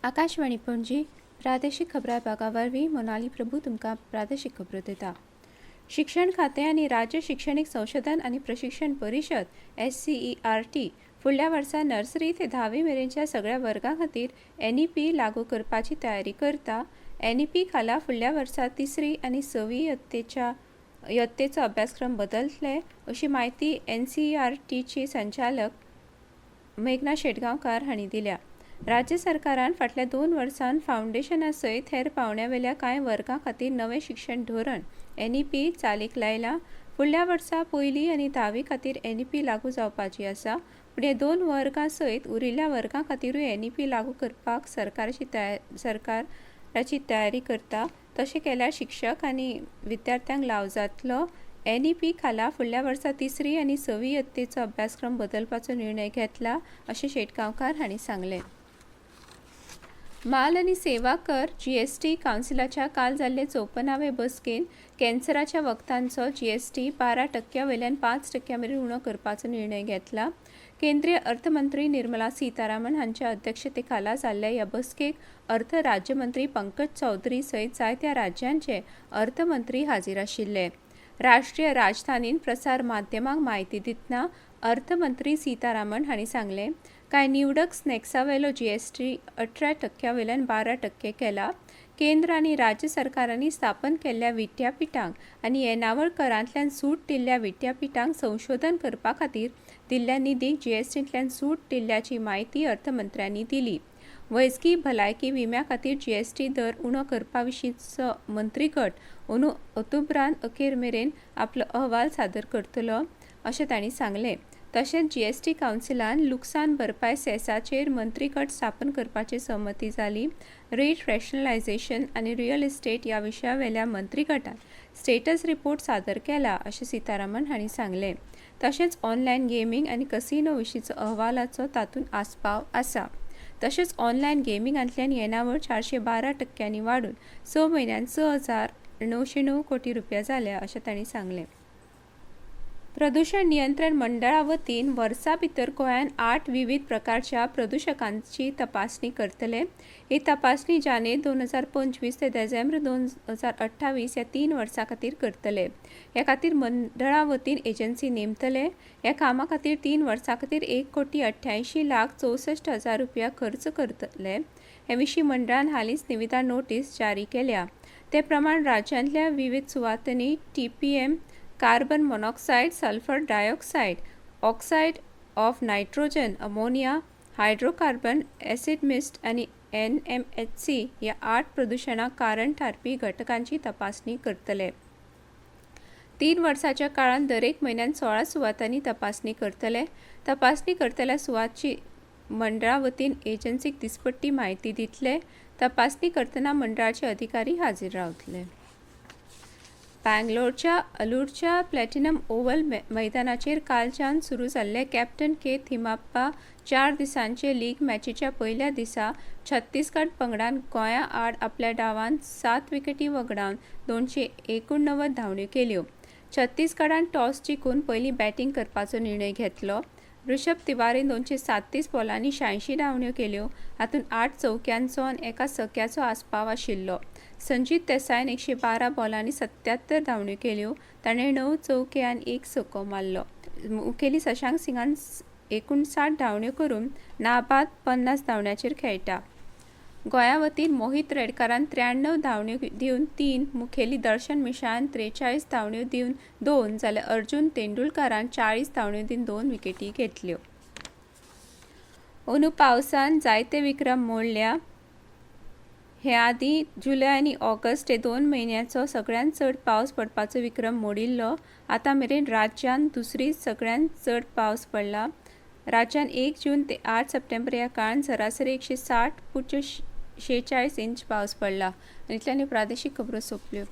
आकाशवाणी पणजी प्रादेशीक खबरां विभागावरवीं मोनाली प्रभू तुमकां प्रादेशीक खबरो दिता। शिक्षण खातें आनी राज्य शिक्षणीक संशोधन आनी प्रशिक्षण परिशद SCERT फुडल्या वर्सा नर्सरी ते 10वी मेरेनच्या सगळ्या वर्गां खातीर NEP लागू करपाची तयारी करता। NEP खाला फुडल्या वर्सा 3री आनी 6वी यत्तेचो अभ्यासक्रम बदलतले, अशी माहिती NCERTची संचालक मेघना शेटगांवकार हांणी दिल्या। राज्य सरकारान फाटल्या 2 वर्सांत फावंडेशना सयत हेर पावंड्यावेल्या कांय वर्गां खातीर नवें शिक्षण धोरण NEP चालीक लायला। फुडल्या वर्सा 1ली आनी 10वी खातीर NEP लागू जावपाची आसा, पूण हे 2 वर्गां सयत उरिल्ल्या वर्गां खातीरूय NEP लागू करपाक सरकाराची तयारी करता। तशें केल्यार शिक्षक आनी विद्यार्थ्यांक लाव जातलो। NEP खाला फुडल्या वर्सा 3री आनी 6वी यत्तेचो अभ्यासक्रम बदलपाचो निर्णय घेतला, अशें शेटगांवकार हांणी सांगलें। माल आनी सेवा कर GST कावन्सिलाच्या काल जाल्ले 54वे बसकेन कॅन्सराच्या वखदांचो GST 12% वयल्यान 5% मेरेन उणो करपाचो निर्णय घेतला। केंद्रीय अर्थमंत्री निर्मला सीतारामन हांच्या अध्यक्षतेखाला जाल्ल्या ह्या बसकेक अर्थ राज्यमंत्री पंकज चौधरी सयत जायत्या राज्यांचे अर्थमंत्री हाजीर आशिल्ले। राष्ट्रीय राजधानीन प्रसार माध्यमांक म्हायती दितना अर्थमंत्री सीतारामन हांणी सांगलें, कांय निवडक स्नॅक्सावेलो GST 18% वयल्यान 12% केला। केंद्र आनी राज्य सरकारांनी स्थापन केल्ल्या विद्यापिठांक आनी येणावळ करांतल्यान सूट दिल्ल्या विद्यापिठांक संशोधन करपा खातीर दिल्ल्या निधीक GSTंतल्यान सूट दिल्ल्याची म्हायती अर्थमंत्र्यांनी दिली। वैजकी भलायकी विम्या खातीर GST दर उणो करपा विशींचो मंत्रीगट अंदू ऑक्टोबरांत अखेर मेरेन आपलो अहवाल सादर करतलो, अशें तांणी सांगलें। तशेंच GST कावन्सिलान लुकसाण भरपाय सेसाचेर मंत्रीगट स्थापन करपाची संमती जाली। रेट रॅशनलायझेशन आनी रियल इस्टेट ह्या विशयावेल्या मंत्रीगटान स्टेटस रिपोर्ट सादर केला, अशें सीतारामन हांणी सांगलें। तशेंच ऑनलायन गेमींग आनी कसिनो विशींचो अहवालाचो तातूंत आस्पाव आसा। तशेंच ऑनलायन गेमींगांतल्यान येणावळ 412% वाडून 6 म्हयन्यांत 6,909 कोटी रुपया जाल्या, अशें तांणी सांगलें। प्रदूषण नियंत्रण मंडळा वतीन वर्सा भितर गोंयांत 8 विविध प्रकारच्या प्रदूशकांची तपासणी करतले। ही तपासणी जानेर 2025 ते डिसेंबर 2028 ह्या 3 वर्सां खातीर करतले। ह्या खातीर मंडळा वतीन एजन्सी नेमतले। ह्या कामा खातीर 3 वर्सां खातीर 1,88,64,000 रुपया खर्च करतले। हे विशीं मंडळान हालींच निविदा नोटीस जारी केल्या। ते प्रमाण राज्यांतल्या विविध सुवातांनी TPM, carbon monoxide, sulphur dioxide, oxide of nitrogen, ammonia, hydrocarbon, acid mist आनी NMHC ह्या 8 प्रदूषणाक कारण थारपी घटकांची तपासणी करतले। 3 वर्सांच्या काळांत दरेक म्हयन्यान 16 सुवातांनी तपासणी करतले। तपासणी करतल्या सुवातची मंडळा वतीन एजन्सीक दिसपट्टी म्हायती दितले। तपासणी करतना मंडळाचे अधिकारी हाजीर रावतले। बँगलोरच्या अलूरच्या प्लॅटिनम ओव्हल मैदानाचेर कालच्यान सुरू जाल्ले कॅप्टन K थिमाप्पा 4 दिसांचे लीग मॅचीच्या पयल्या दिसा छत्तीसगड पंगडान गोंया आड आपल्या डावांत 7 विकेटी वगडावन 289 धांवड्यो केल्यो। छत्तीसगडान टॉस जिखून पयलीं बॅटिंग करपाचो निर्णय घेतलो। ऋषभ तिवारीन 237 बॉलांनी 86 धांवड्यो केल्यो, हातूंत 8 चौक्यांचो आनी 1 सग्याचो आस्पाव आशिल्लो। संजीत देसायन 112 बॉलांनी 77 धांवड्यो केल्यो, ताणें 9 चौके आनी 1 छक्को मारलो। मुखेली शशांक सिंगान 59 धांवड्यो करून नाबाद 50 धांवड्यांचेर खेळटा। गोंया वतीन मोहित रेडकारान 93 धांवड्यो दिवन 3, मुखेली दर्शन मिश्रान 43 धांवड्यो दिवन 2 जाल्यार अर्जुन तेंडुलकरान 40 धांवड्यो दिवन 2 विकेटी घेतल्यो। अंदू पावसान जायते विक्रम मोडल्या। हे आदीं जुलय आनी ऑगस्ट हे 2 म्हयन्यांचो सगळ्यांत चड पावस पडपाचो विक्रम मोडिल्लो। आतां मेरेन राज्यांत दुसरी सगळ्यांत चड पावस पडला। राज्यांत 1 जून ते 8 सप्टेंबर ह्या काळांत सरासरी 160.46 इंच पावस पडला। आनी इतल्यानी प्रादेशीक खबरो सोंपल्यो।